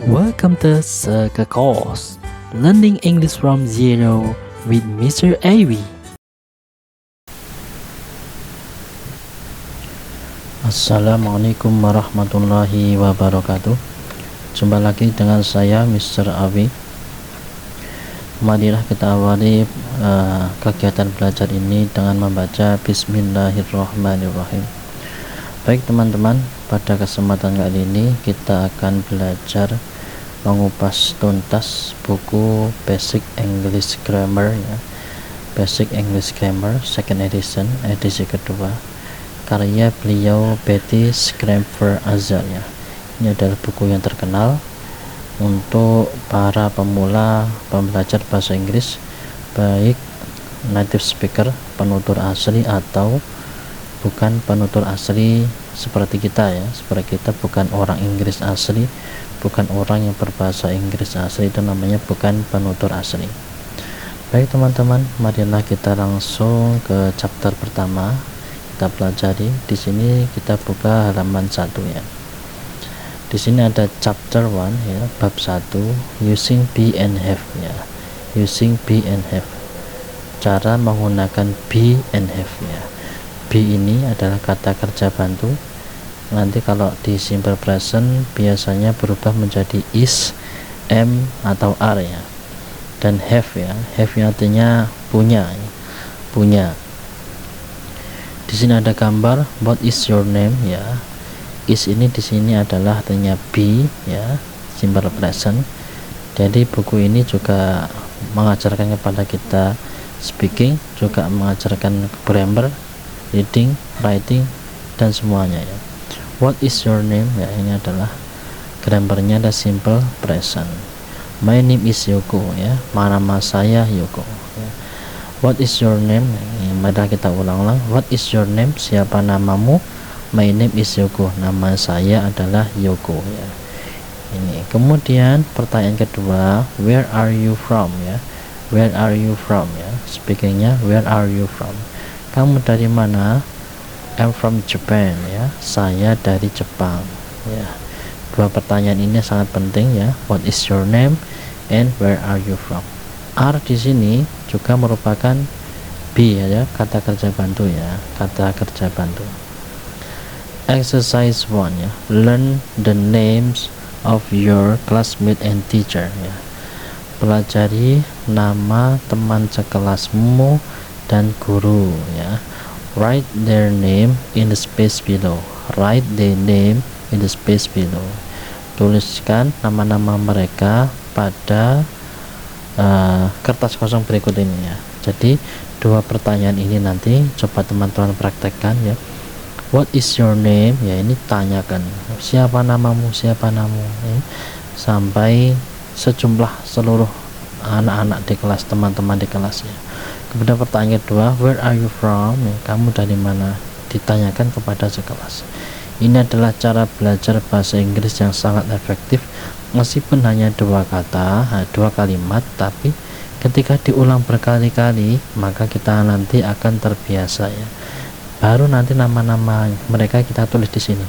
Welcome to Seka Course, learning English from zero with Mr. Awi. Assalamualaikum warahmatullahi wabarakatuh. Jumpa lagi dengan saya Mr. Awi. Marilah kita awali kegiatan belajar ini dengan membaca Bismillahirrahmanirrahim. Baik teman-teman, pada kesempatan kali ini kita akan belajar mengupas tuntas buku Basic English Grammar ya. Basic English Grammar second edition, edisi kedua, karya beliau Betty Scramper Azar ya. Ini adalah buku yang terkenal untuk para pemula pembelajar bahasa Inggris, baik native speaker, penutur asli atau bukan penutur asli seperti kita ya. Seperti kita bukan orang Inggris asli, bukan orang yang berbahasa Inggris asli, itu namanya bukan penutur asli. Baik teman-teman, marilah kita langsung ke chapter pertama. Kita pelajari. Di sini kita buka halaman 1 ya. Di sini ada chapter 1 ya, bab 1, using be and have ya. Using be and have. Cara menggunakan be and have ya. Be ini adalah kata kerja bantu. Nanti kalau di simple present biasanya berubah menjadi is, am atau are ya. Dan have ya, have yang artinya punya ya. Punya. Di sini ada gambar what is your name ya. Is ini di sini adalah artinya be ya, simple present. Jadi buku ini juga mengajarkan kepada kita speaking, juga mengajarkan grammar, reading, writing, dan semuanya ya. What is your name ya, ini adalah grammarnya ada simple present. My name is Yoko ya, nama saya Yoko ya. What is your name ya, mari kita ulang-ulang. What is your name, siapa namamu? My name is Yoko, nama saya adalah Yoko ya. Ini kemudian pertanyaan kedua, where are you from ya. Where are you from ya, speakingnya where are you from, kamu dari mana? I'm from Japan ya, saya dari Jepang ya. Dua pertanyaan ini sangat penting ya. What is your name and where are you from. Are di sini juga merupakan be ya, kata kerja bantu ya, kata kerja bantu. Exercise 1 ya, learn the names of your classmate and teacher ya. Pelajari nama teman sekelasmu dan guru ya. Write their name in the space below. Write their name in the space below. Tuliskan nama-nama mereka pada kertas kosong berikut ini ya. Jadi dua pertanyaan ini nanti coba teman-teman praktekkan ya. What is your name ya, ini tanyakan siapa namamu, siapa namamu ya. Sampai sejumlah seluruh anak-anak di kelas, teman-teman di kelas ya. Kemudian pertanyaan kedua, where are you from ya, kamu dari mana, ditanyakan kepada sekelas. Ini adalah cara belajar bahasa Inggris yang sangat efektif, meskipun hanya dua kata, dua kalimat, tapi ketika diulang berkali-kali maka kita nanti akan terbiasa ya. Baru nanti nama-nama mereka kita tulis di sini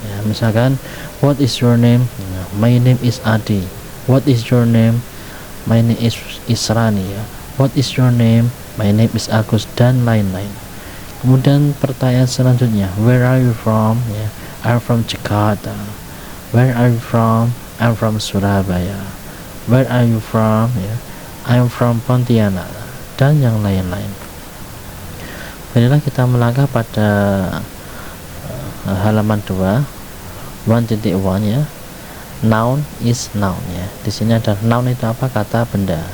ya. Misalkan what is your name, my name is Adi. What is your name, my name is Israni ya. What is your name, my name is Agus, dan lain-lain. Kemudian pertanyaan selanjutnya, where are you from ya. I'm from Jakarta. Where are you from? I'm from Surabaya. Where are you from ya. I'm from Pontianak, dan yang lain-lain. Marilah kita melangkah pada halaman 2 1.1 ya. Noun is noun ya. Di sini ada noun itu apa, kata benda,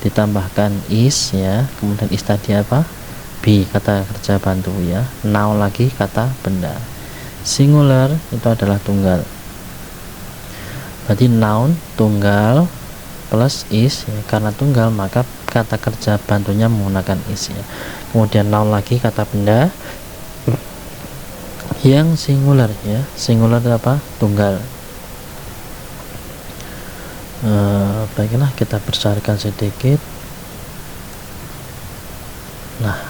ditambahkan is ya, kemudian is tadi apa, be, kata kerja bantu ya. Noun lagi kata benda. Singular itu adalah tunggal, berarti noun tunggal plus is ya. Karena tunggal maka kata kerja bantunya menggunakan is ya. Kemudian noun lagi kata benda yang singular ya. Singular itu apa, tunggal. Baiklah kita besarkan sedikit. Nah,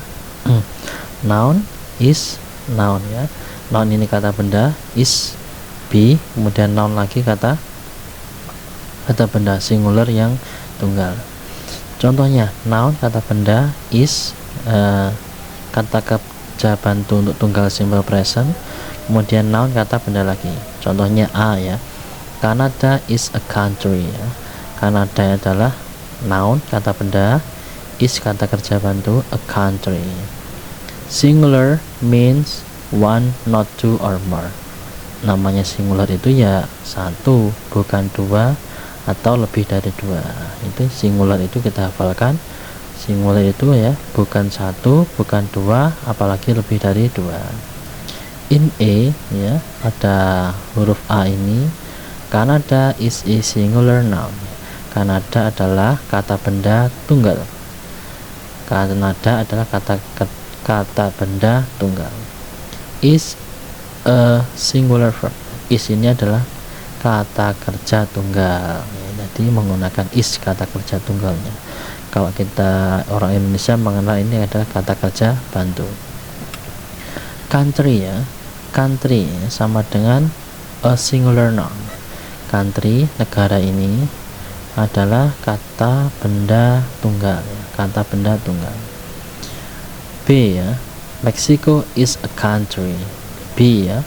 noun is noun ya. Noun ini kata benda, is be, kemudian noun lagi kata kata benda singular yang tunggal. Contohnya noun kata benda, is kata kerja bantu untuk tunggal simple present, kemudian noun kata benda lagi. Contohnya A ya, Canada is a country ya. Kanada adalah noun kata benda, is kata kerja bantu, a country. Singular means one, not two or more. Namanya singular itu ya satu, bukan dua atau lebih dari dua. Itu singular, itu kita hafalkan. Singular itu ya bukan satu, bukan dua, apalagi lebih dari dua. In A ya, pada huruf A ini, Canada is a singular noun. Kanada adalah kata benda tunggal. Kanada adalah kata benda tunggal. Is a singular verb. Is ini adalah kata kerja tunggal ya, jadi menggunakan is kata kerja tunggalnya. Kalau kita orang Indonesia mengenal ini adalah kata kerja bantu. Country ya, country sama dengan a singular noun. Country, negara ini adalah kata benda tunggal ya, kata benda tunggal. B ya, Mexico is a country. B ya,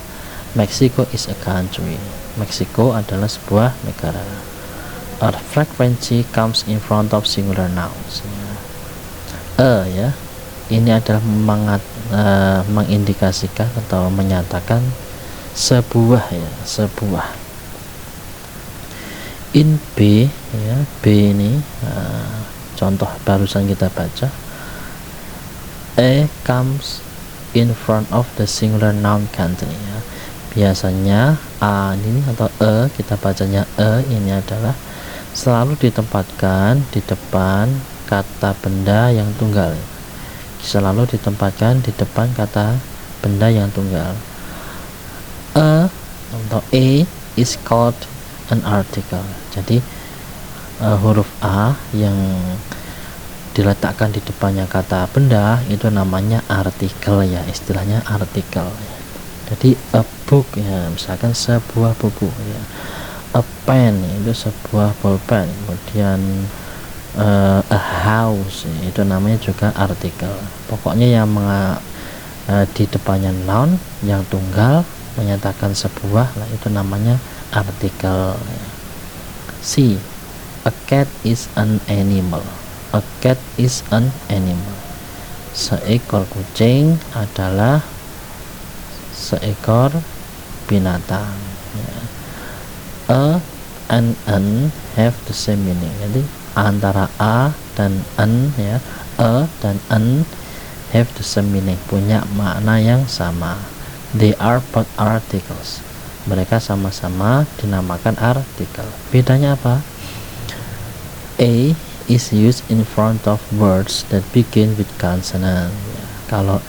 Mexico is a country. Meksiko adalah sebuah negara. A frequency comes in front of singular nouns. Ya, ini adalah mengindikasikan atau menyatakan sebuah ya, sebuah. In B ya, B ini contoh barusan kita baca. A comes in front of the singular noun country ya. Biasanya A ini atau kita bacanya ini adalah selalu ditempatkan di depan kata benda yang tunggal. Selalu ditempatkan di depan kata benda yang tunggal. Atau A is called an article. Jadi huruf A yang diletakkan di depannya kata benda itu namanya artikel ya, istilahnya artikel ya. Jadi a book ya, misalkan sebuah buku ya. A pen itu sebuah pulpen. Kemudian a house ya, itu namanya juga artikel. Pokoknya yang di depannya noun yang tunggal menyatakan sebuah, lah itu namanya artikel ya. C, a cat is an animal. A cat is an animal. Seekor kucing adalah seekor binatang ya. A and an have the same meaning. Jadi antara a dan an ya, a dan an have the same meaning, punya makna yang sama. They are both articles. Mereka sama-sama dinamakan artikel. Bedanya apa? A is used in front of words that begin with consonant ya. Kalau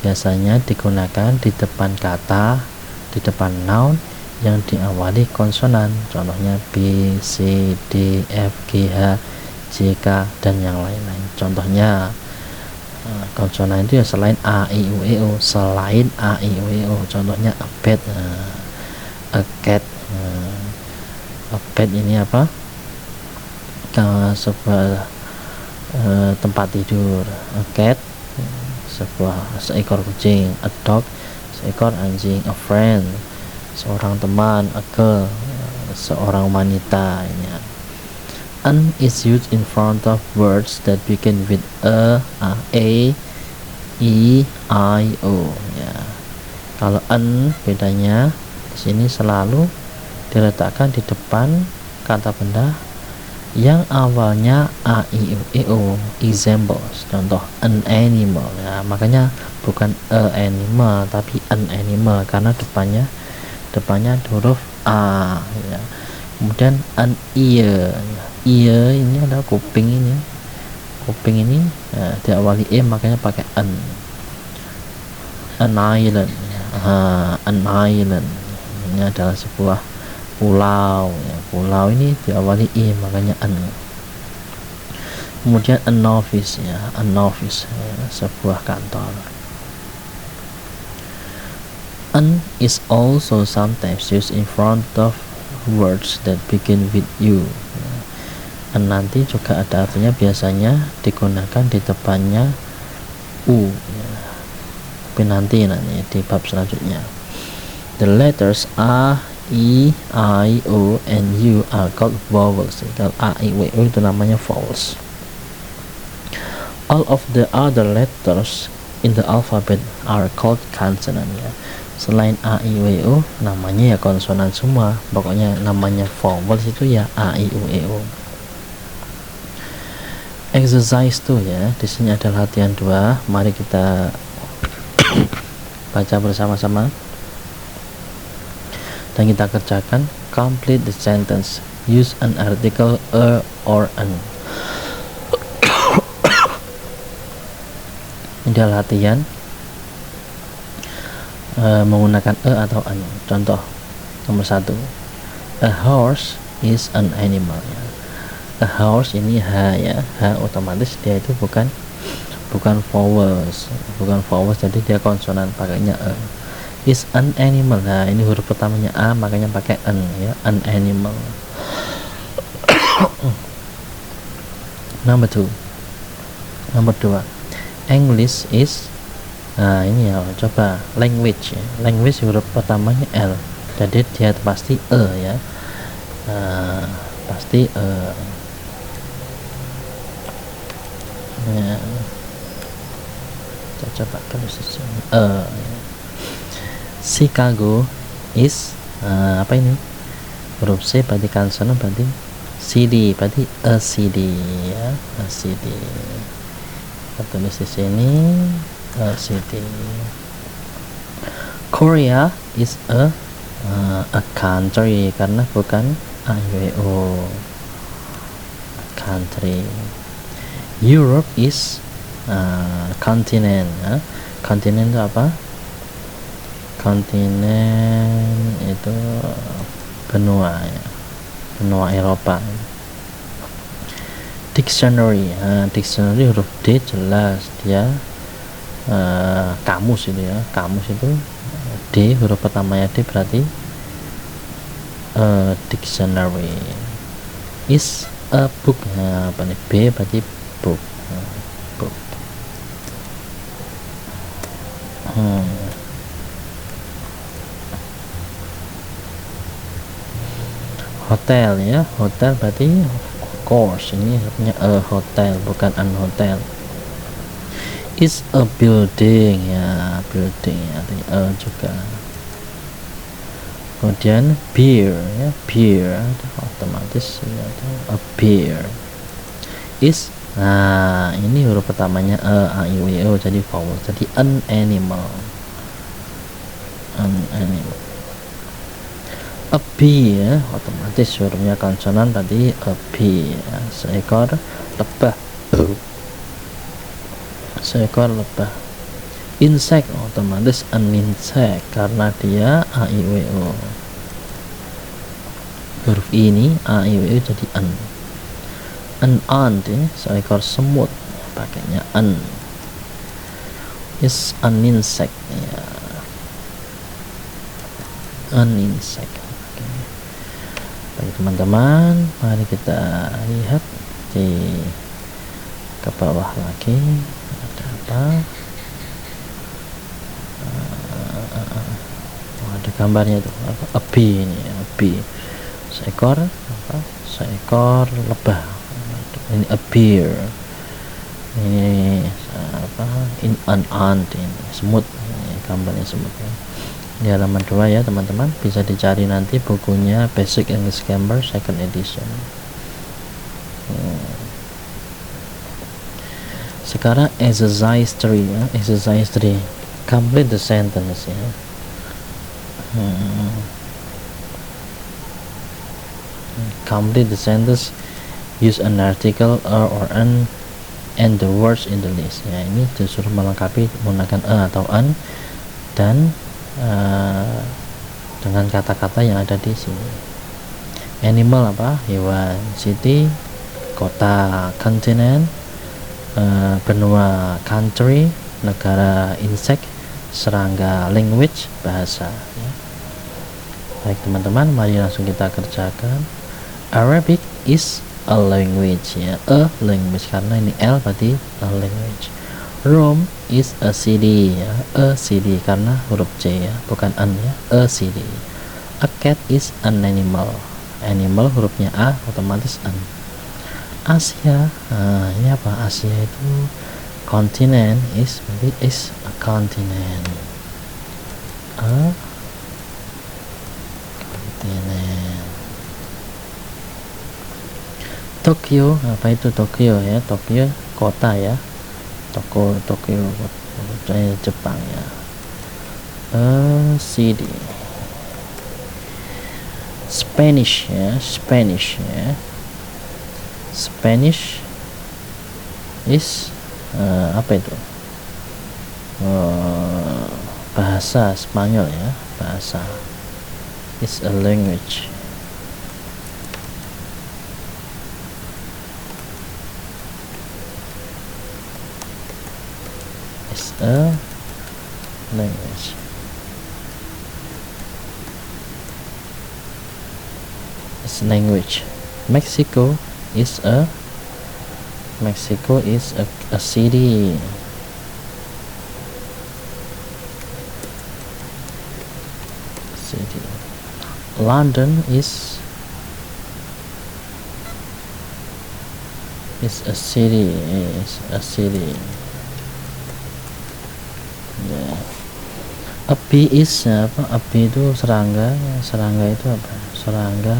biasanya digunakan di depan kata, di depan noun yang diawali konsonan. Contohnya B, C, D, F, G, H, J, K dan yang lain-lain. Contohnya konsonan itu ya selain A, I, U, E, O. Selain A, I, U, E, O. Contohnya a bed, a cat. A bed ini apa? Sebuah tempat tidur. A cat seekor kucing. A dog seekor anjing. A friend seorang teman. A girl seorang wanita. Ini an is used in front of words that begin with a, E, I, O ya. Kalau an bedanya di sini selalu diletakkan di depan kata benda yang awalnya a, i, u, e, o. Examples, contoh an animal ya, makanya bukan a animal tapi an animal karena depannya huruf a ya. Kemudian an ear ya. Ear ini adalah kuping ini ya, diawali e makanya pakai an. An island ya. An island ini adalah sebuah pulau ya. Pulau ini diawali i makanya an. Kemudian an office ya, an office ya, sebuah kantor. An is also sometimes used in front of words that begin with U. An nanti juga ada artinya, biasanya digunakan di depannya U ya. Tapi nanti di bab selanjutnya. The letters A, I, O, and U are called vowels. Kalau A, I, O itu namanya vowels. All of the other letters in the alphabet are called consonant ya. Selain A, I, O namanya ya konsonan semua. Pokoknya namanya vowels itu ya A, I, O. Exercise 2 ya. Di sini ada latihan 2. Mari kita baca bersama-sama dan kita kerjakan. Complete the sentence. Use an article a or an. Ini adalah latihan menggunakan a atau an. Contoh nomor 1. A horse is an animal ya. A horse ini H ya. H otomatis dia itu bukan vowels, jadi dia konsonan, pakainya a. Is an animal. Nah, ini huruf pertamanya A, makanya pakai an ya, an animal. Nomor 2. English is, nah ini ya, coba language ya. Language huruf pertamanya L, jadi dia pasti e ya. Pasti e. Ya. Kita coba tulis di sini. Chicago is apa ini? Huruf C berarti konsonan, berarti CD, berarti a city ya, a city. Kita tulis di sini a city. Korea is a country, karena bukan A, I, O. Country. Europe is continent ya. Continent itu apa? Continent itu benua ya, benua Eropa. Dictionary, dictionary huruf D jelas dia kamus itu ya. Kamus itu D, huruf pertamanya D, berarti dictionary. Is a book, apa nih? B berarti book. Book. Hotel ya. Hotel berarti course, ini artinya a hotel, bukan an hotel. Is a building ya, building artinya a juga. Kemudian beer ya, beer otomatis ya, a beer. Is, nah ini huruf pertamanya a, I, O, jadi vowel, jadi an animal. An animal. A bee ya, otomatis hurufnya konsonan, tadi a bee ya, seekor lebah. Seekor lebah. Insect otomatis an insect, karena dia A, I, O. Huruf ini A, I, O jadi an. An ant ya, seekor semut, pakainya an. Is an insect ya, an insect. Baik teman-teman, mari kita lihat di ke bawah lagi ada apa. Ada gambarnya tuh, apa, a bee ini, a bee, seekor apa, seekor lebah. Ini a bear, ini apa, in an ant, ini semut, ini gambarnya semut ya. Di halaman 2 ya teman-teman, bisa dicari nanti bukunya Basic English Grammar second edition. Sekarang exercise 3 ya. Exercise 3, complete the sentence ya. Complete the sentence. Use an article a or an and the words in the list ya. Ini disuruh melengkapi menggunakan a atau an dan dengan kata-kata yang ada di sini. Animal apa? Hewan. City, kota. Continent, benua. Country, negara. Insect, serangga. Language, bahasa ya. Baik teman-teman, mari langsung kita kerjakan. Arabic is a language ya, a language karena ini L berarti a language. Rome is a city ya, a city karena huruf C ya, bukan an ya, a city. A cat is an animal, animal hurufnya A otomatis an. Asia, ini apa? Asia itu continent, is berarti is a continent, a continent. Tokyo, apa itu Tokyo ya? Tokyo kota ya, Tokyo Jepang ya, a city. Spanish ya, Spanish ya, Spanish is apa itu, bahasa Spanyol ya, bahasa, is a language. Is a language. Is language. Mexico is a city. City. London is a city. Is a city. Yeah. A bee is apa? A bee itu serangga. Serangga itu apa? Serangga.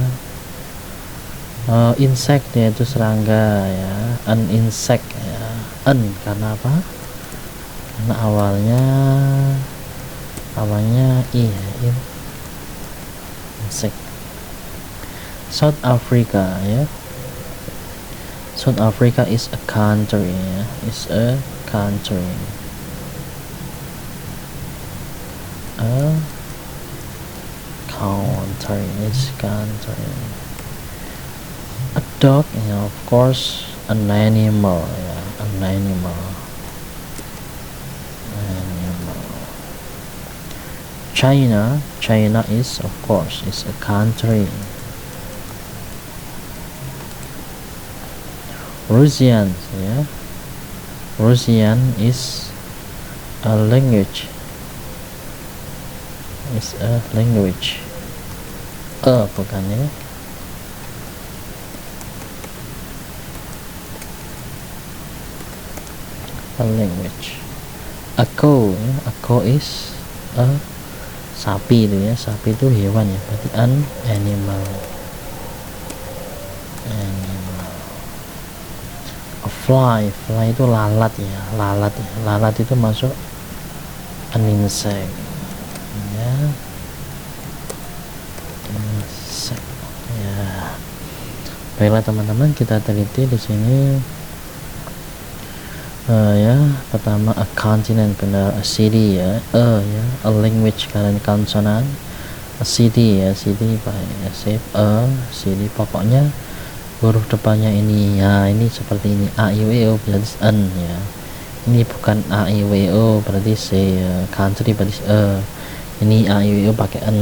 Insect yaitu serangga ya, an insect ya, an karena apa? Karena awalnya i ya, insect. South Africa ya, South Africa is a country ya, is a country, a country, is country. A dog, yeah, of course, an animal, yeah, an animal. China is, of course, is a country. Russian, yeah, Russian is a language. Is a language. Bukan ya. A language. A cow is a sapi itu ya, sapi itu hewan ya, berarti an animal. A fly itu lalat ya, lalat itu masuk an insect ya, insect ya. Baiklah teman-teman, kita teliti di sini. Ya, pertama a continent benar, a city ya, a language karena konsonan, a city ya, city ya, save a city, pokoknya huruf depannya ini ya, ini seperti ini, a i w o berarti an ya, ini bukan a i w o berarti c ya, country berarti ini a i w o pakai an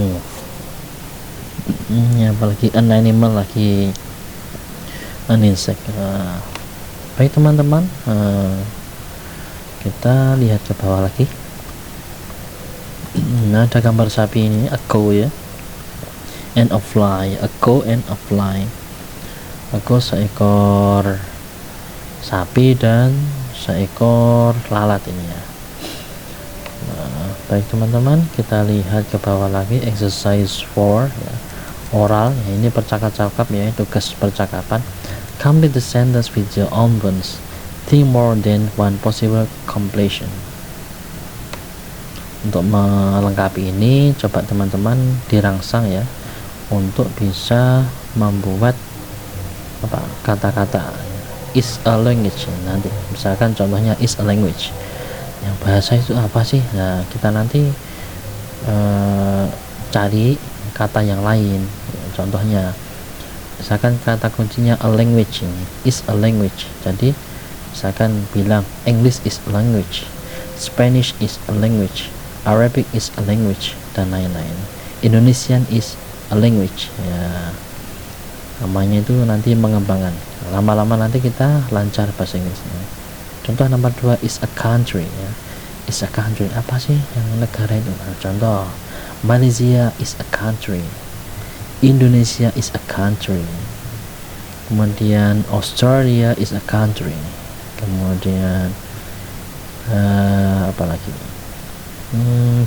ya, apalagi an animal lagi an insect. Baik teman-teman, kita lihat ke bawah lagi. Nah, ada gambar sapi ini, a cow ya, and a fly, a cow and a fly. A cow seekor sapi dan seekor lalat ini ya. Nah, baik teman-teman, kita lihat ke bawah lagi, exercise 4 ya, oral ya, ini percakap-cakap ya, tugas percakapan. Complete the sentence with your own words. Think more than one possible completion. Untuk melengkapi ini, coba teman-teman dirangsang ya, untuk bisa membuat apa kata-kata is a language. Nanti misalkan contohnya is a language, yang bahasa itu apa sih? Nah, kita nanti cari kata yang lain. Contohnya misalkan kata kuncinya a language, ini is a language, jadi misalkan bilang English is a language, Spanish is a language, Arabic is a language, dan lain-lain. Indonesian is a language ya, namanya itu nanti mengembangkan, lama-lama nanti kita lancar bahasa Inggrisnya. Contoh nomor 2 is a country ya. Is a country, apa sih yang negara itu? Nah, contoh Malaysia is a country, Indonesia is a country, kemudian Australia is a country, kemudian apa lagi,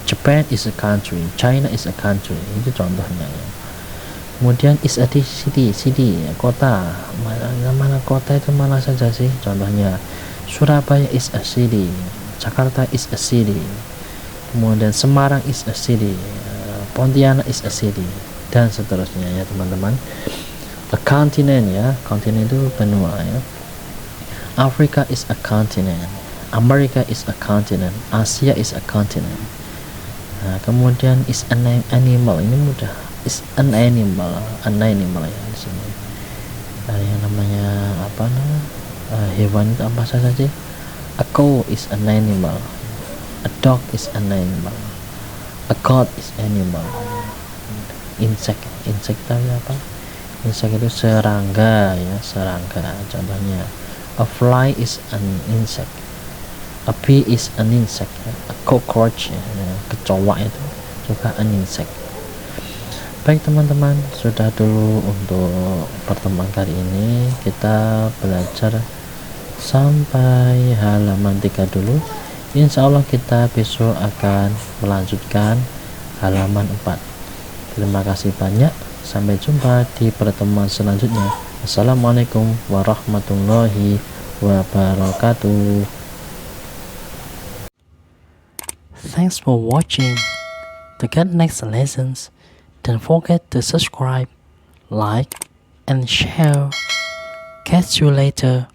Japan is a country, China is a country, itu contohnya ya. Kemudian is a city, ya, kota, mana kota itu mana saja sih? Contohnya Surabaya is a city, Jakarta is a city, kemudian Semarang is a city, Pontianak is a city, dan seterusnya ya teman-teman. A continent ya, kontinen itu benua ya. Africa is a continent, America is a continent, Asia is a continent. Nah, kemudian is an animal, ini mudah, is an animal ya di sini. Yang namanya apa hewan itu apa saja sih? A cow is an animal, a dog is an animal, a cat is animal. Insect tadi apa? Insect itu serangga ya, serangga contohnya. A fly is an insect, a bee is an insect, a cockroach ya, kecoa itu juga an insect. Baik teman-teman, sudah dulu untuk pertemuan kali ini, kita belajar sampai halaman 3 dulu. Insya Allah kita besok akan melanjutkan halaman 4. Terima kasih banyak, sampai jumpa di pertemuan selanjutnya. Assalamualaikum warahmatullahi wabarakatuh. Thanks for watching. To get next lessons, don't forget to subscribe, like, and share. Catch you later.